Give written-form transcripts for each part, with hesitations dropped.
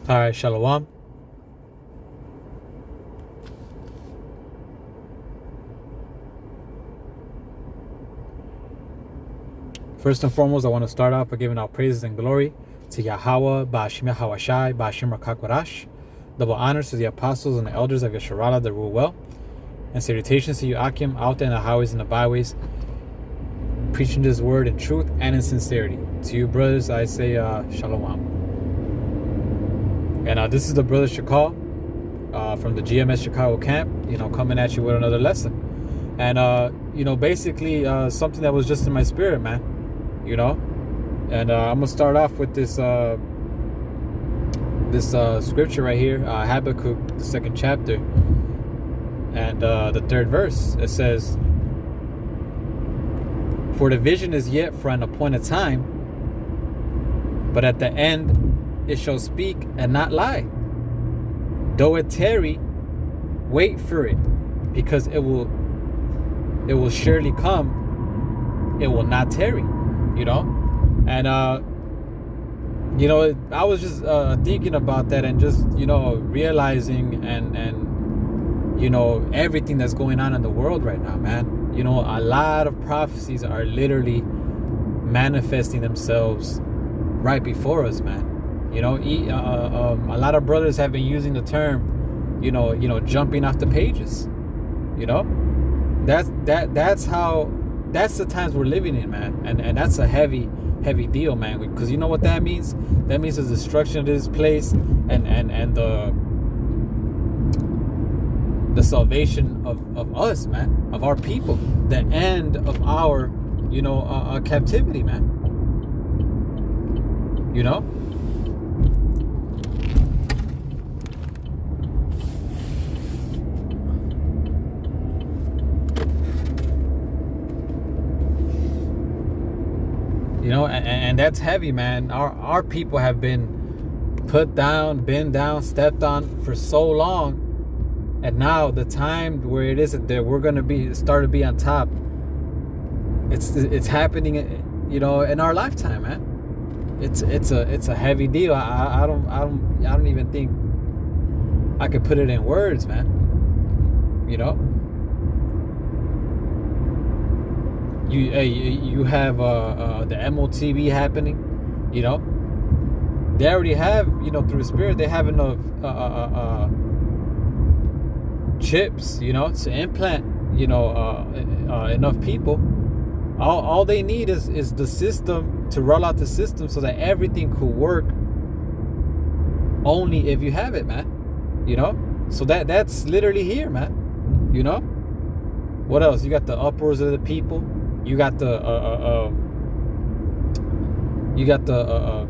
All right, Shalom. First and foremost, I want to start off by giving out praises and glory to Yahweh, Ba'ashim Yahawashai, Ba'ashim Rakakwarash. Double honors to the apostles and the elders of Yesharala that rule well. And salutations to you, Akim, out there in the highways and the byways, preaching this word in truth and in sincerity. To you, brothers, I say Shalom. And this is the brother Shakal from the GMS Chicago camp, coming at you with another lesson. And, basically something that was just in my spirit, man. And I'm gonna start off with this scripture right here, Habakkuk, the 2nd chapter, and the 3rd verse. It says, "For the vision is yet for an appointed time, but at the end it shall speak and not lie. Though it tarry, wait for it, because it will surely come. It will not tarry." And I was just thinking about that, and just realizing and everything that's going on in the world right now, man. A lot of prophecies are literally manifesting themselves right before us, man. A lot of brothers have been using the term jumping off the pages. That's the times we're living in, man. And that's a heavy deal, man, because you know what that means? That means the destruction of this place and the salvation of us, man, of our people, the end of our captivity, man. And that's heavy, man. Our people have been put down, been down, stepped on for so long, and now the time where it is that we're gonna start to be on top. It's happening, in our lifetime, man. It's a heavy deal. I don't even think I could put it in words, man. You have the MOTV happening. They already have, through the spirit, they have enough chips, to implant, enough people. All they need is the system, to roll out the system so that everything could work only if you have it, man. So that's literally here, man. What else? You got the uproars of the people. You got the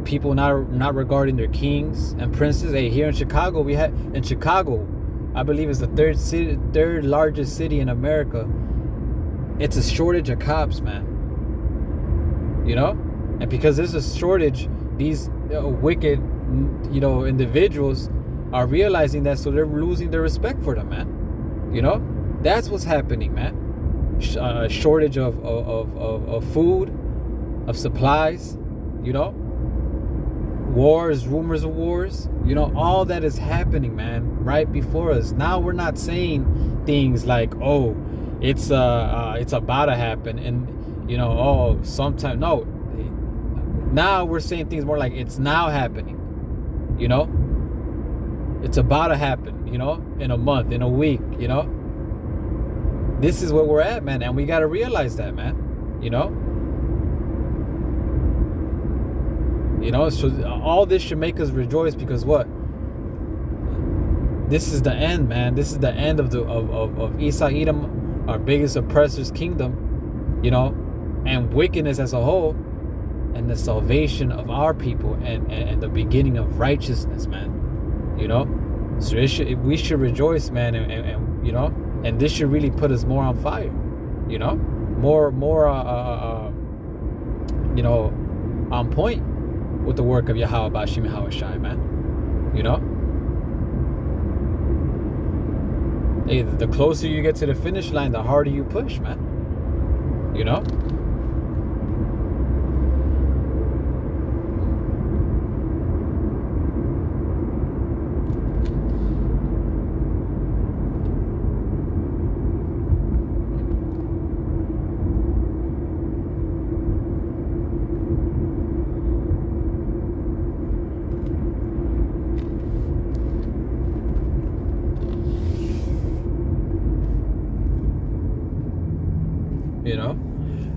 people not regarding their kings and princes. Hey, here in Chicago, I believe it's the third largest city in America. It's a shortage of cops, man. And because there's a shortage, these wicked, individuals are realizing that, so they're losing their respect for them, man. That's what's happening, man. Shortage of food, of supplies, wars, rumors of wars, all that is happening, man, right before us. Now we're not saying things like, oh, it's about to happen, and sometime. No, now we're saying things more like it's now happening. It's about to happen, in a month, in a week. This is where we're at, man, and we got to realize that, man. So all this should make us rejoice, because what? This is the end, man. This is the end of Esau Edom, our biggest oppressor's kingdom, and wickedness as a whole, and the salvation of our people, and the beginning of righteousness, man. So we should rejoice, man, and this should really put us more on fire, more on point with the work of Yahweh Ba'ashim Yahawashai, man. Hey, the closer you get to the finish line, the harder you push, man.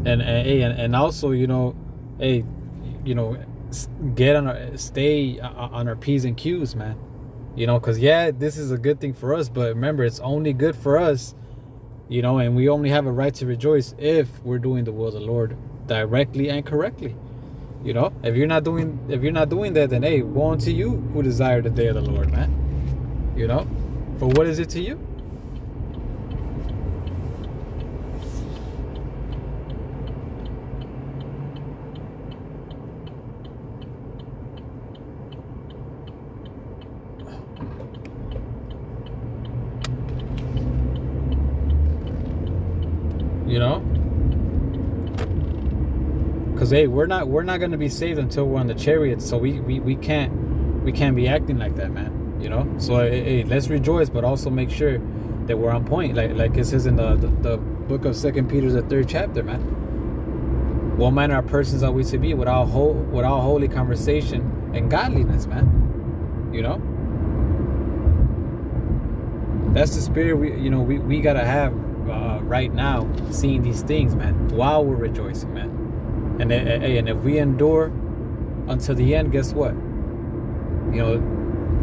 And also, hey, you know, stay on our P's and Q's, man. Because yeah, this is a good thing for us, but remember, it's only good for us, and we only have a right to rejoice if we're doing the will of the Lord directly and correctly. If you're not doing that, then hey, woe unto you who desire the day of the Lord, man. For what is it to you? Because hey, we're not going to be saved until we're on the chariot, so we can't be acting like that, man. So hey, let's rejoice, but also make sure that we're on point, like it says in the book of 2 Peter, the 3rd chapter, man. What manner of persons are we to be without holy conversation and godliness, man? That's the spirit we gotta have right now, seeing these things, man, while we're rejoicing, man. And if we endure until the end, guess what?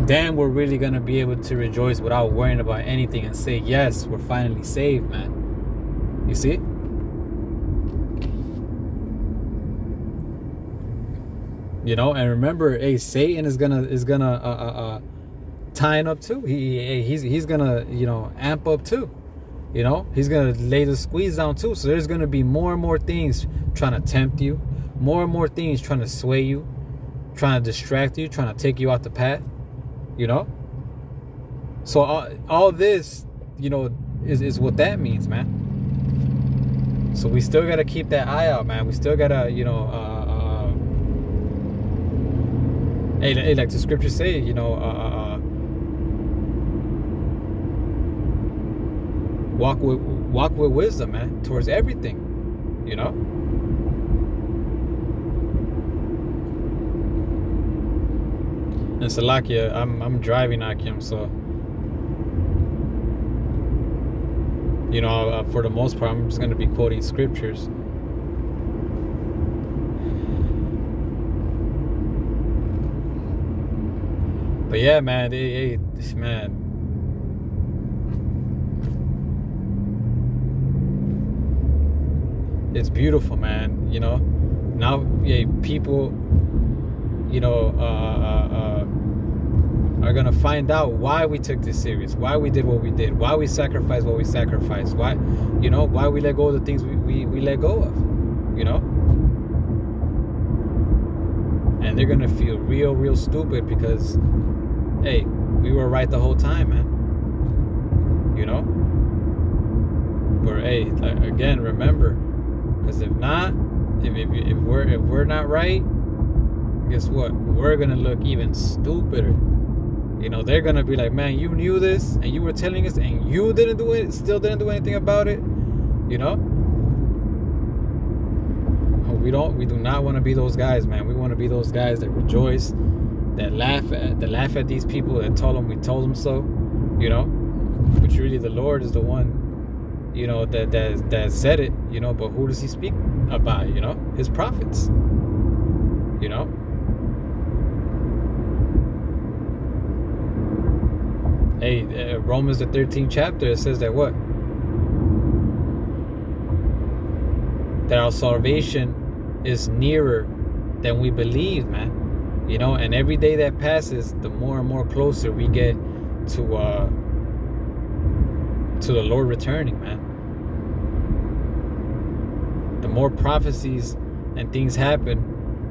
Then we're really gonna be able to rejoice without worrying about anything and say, yes, we're finally saved, man. You see? And remember, hey, Satan is gonna tighten up too. He's gonna amp up too. He's gonna lay the squeeze down too. So there's gonna be more and more things trying to tempt you, more and more things trying to sway you, trying to distract you, trying to take you off the path. So all this, is what that means, man. So we still gotta keep that eye out, man. We still gotta, hey, like the scriptures say, walk with wisdom, man, towards everything. And Salakia, I'm driving, Akim, so for the most part, I'm just gonna be quoting scriptures. But yeah, man, man. It's beautiful, man. Now, yeah, people, are gonna find out why we took this serious, why we did what we did, why we sacrificed what we sacrificed, why we let go of the things we let go of, and they're gonna feel real stupid because, hey, we were right the whole time, man. But hey, again, remember, because if we're not right, guess what? We're gonna look even stupider. They're gonna be like, man, you knew this and you were telling us and you still didn't do anything about it. We do not want to be those guys, man. We want to be those guys that rejoice, that laugh at these people that told them we told them so. But really the Lord is the one, that said it. But who does he speak about? His prophets. Hey, Romans the 13th chapter, it says that what? That our salvation is nearer than we believe, man. And every day that passes, the more and more closer we get to the Lord returning, man. The more prophecies and things happen,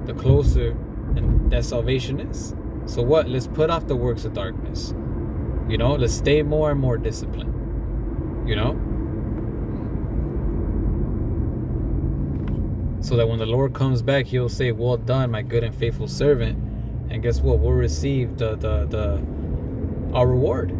the closer and that salvation is. So what? Let's put off the works of darkness. Let's stay more and more disciplined. So that when the Lord comes back, he'll say, well done, my good and faithful servant. And guess what? We'll receive our reward.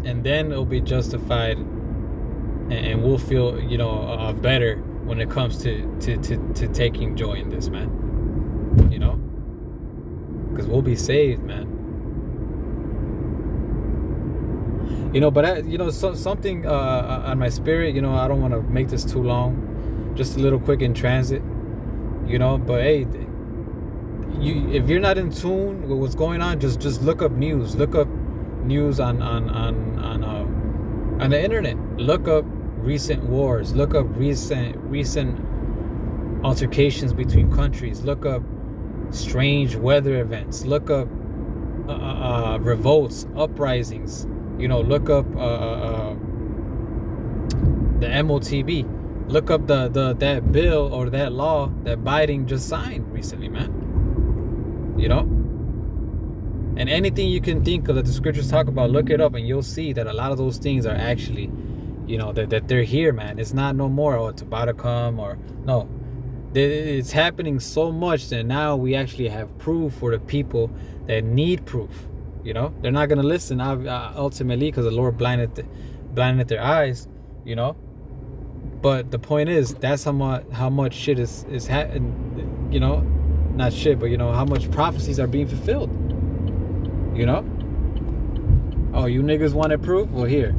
And then it'll be justified, and we'll feel better when it comes to taking joy in this, man. Because we'll be saved, man. But something on my spirit. I don't want to make this too long. Just a little quick in transit. But hey, if you're not in tune with what's going on, just look up news. Look up news on the internet. Look up recent wars. Look up recent altercations between countries. Look up strange weather events. Look up revolts, uprisings. Look up the MOTB. Look up that bill or that law that Biden just signed recently, man. And anything you can think of that the scriptures talk about, look it up, and you'll see that a lot of those things are actually, that they're here, man. It's not no more, it's about to come, or no. It's happening so much that now we actually have proof for the people that need proof. They're not gonna listen ultimately because the Lord blinded their eyes. But the point is, that's how much shit is happening. Not shit, but how much prophecies are being fulfilled. Oh, you niggas wanted proof? Well, here,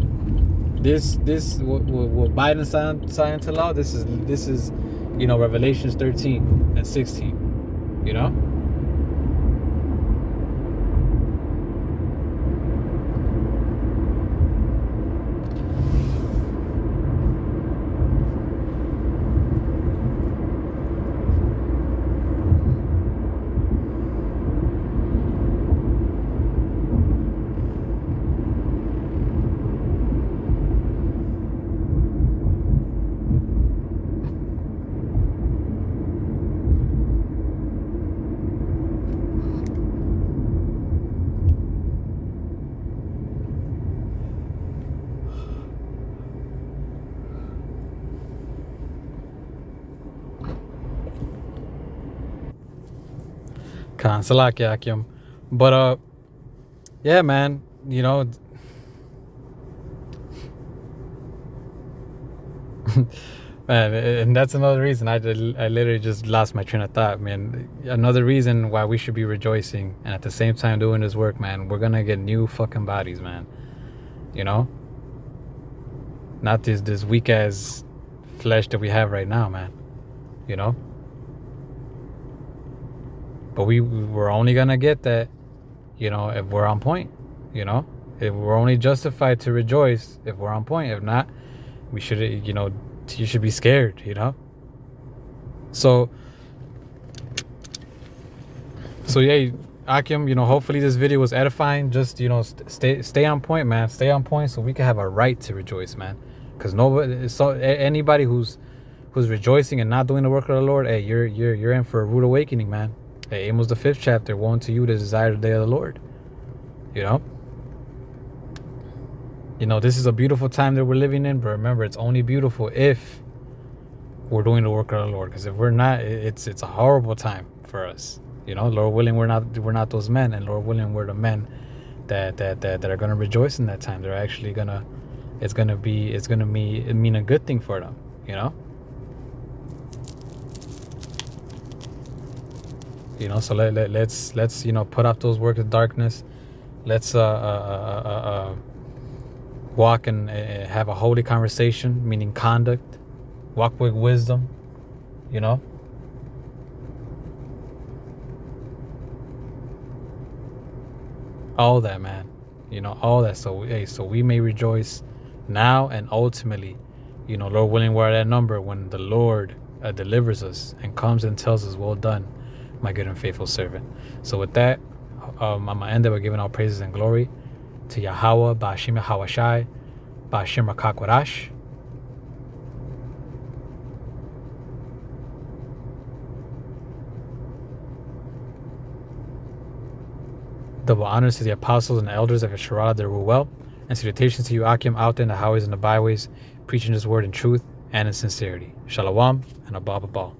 this what Biden signed into law. This is Revelations 13 and 16. Salaki Akim. But yeah, man, man, and that's another reason I literally just lost my train of thought, man. Another reason why we should be rejoicing and at the same time doing this work, man. We're gonna get new fucking bodies, man. Not this weak ass flesh that we have right now, man. But we're only gonna get that, if we're on point. If we're only justified to rejoice if we're on point. If not, we should, you should be scared. So yeah, Akim, hopefully this video was edifying. Just stay on point, man. Stay on point so we can have a right to rejoice, man. Because anybody who's rejoicing and not doing the work of the Lord, hey, you're in for a rude awakening, man. Hey, Amos the 5th chapter, woe unto you that desire the day of the Lord. This is a beautiful time that we're living in, but remember, it's only beautiful if we're doing the work of the Lord. Because if we're not, it's a horrible time for us. Lord willing, we're not those men, and Lord willing, we're the men that are gonna rejoice in that time. They're actually it's gonna mean a good thing for them. So let's put up those works of darkness. Let's walk and have a holy conversation, meaning conduct. Walk with wisdom. All that, man. All that. So we may rejoice now and ultimately, Lord willing, we're at that number when the Lord delivers us and comes and tells us, well done, my good and faithful servant. So with that, I'm going to end it by giving all praises and glory to Yahweh, Ba'ashim Yahawashai, Ba'ashim Rakakwarash. Double honors to the apostles and the elders of Yeshua that rule well, and salutations to you, Akim, out there in the highways and the byways, preaching his word in truth and in sincerity. Shalom and above all.